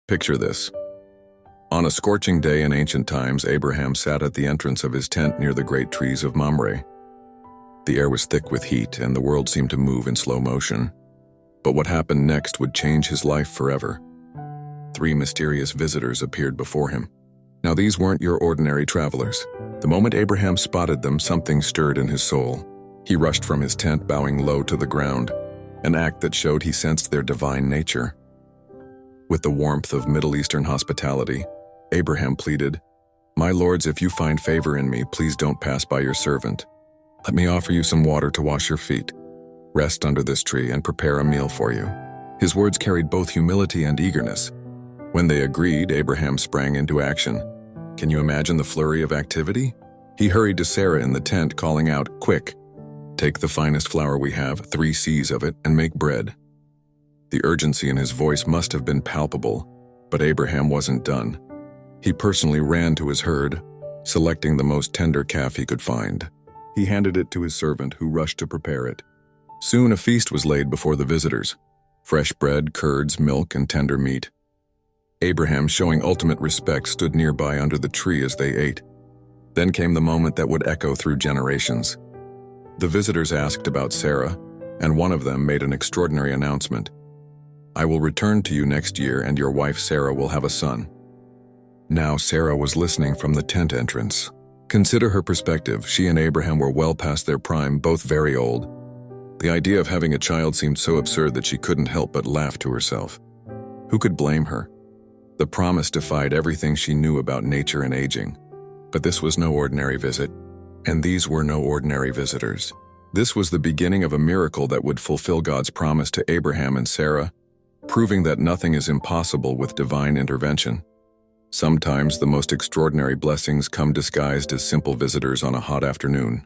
Picture this. On a scorching day in ancient times, Abraham sat at the entrance of his tent near the great trees of Mamre. The air was thick with heat, and the world seemed to move in slow motion. But what happened next would change his life forever. 3 mysterious visitors appeared before him. Now these weren't your ordinary travelers. The moment Abraham spotted them, something stirred in his soul. He rushed from his tent, bowing low to the ground, an act that showed he sensed their divine nature. With the warmth of Middle Eastern hospitality, Abraham pleaded, "My lords, if you find favor in me, please don't pass by your servant. Let me offer you some water to wash your feet. Rest under this tree and prepare a meal for you." His words carried both humility and eagerness. When they agreed, Abraham sprang into action. Can you imagine the flurry of activity? He hurried to Sarah in the tent, calling out, "Quick! Take the finest flour we have, 3 seahs of it, and make bread." The urgency in his voice must have been palpable, but Abraham wasn't done. He personally ran to his herd, selecting the most tender calf he could find. He handed it to his servant, who rushed to prepare it. Soon a feast was laid before the visitors. Fresh bread, curds, milk, and tender meat. Abraham, showing ultimate respect, stood nearby under the tree as they ate. Then came the moment that would echo through generations. The visitors asked about Sarah, and one of them made an extraordinary announcement. "I will return to you next year, and your wife Sarah will have a son." Now Sarah was listening from the tent entrance. Consider her perspective. She and Abraham were well past their prime, both very old. The idea of having a child seemed so absurd that she couldn't help but laugh to herself. Who could blame her? The promise defied everything she knew about nature and aging. But this was no ordinary visit, and these were no ordinary visitors. This was the beginning of a miracle that would fulfill God's promise to Abraham and Sarah, proving that nothing is impossible with divine intervention. Sometimes the most extraordinary blessings come disguised as simple visitors on a hot afternoon.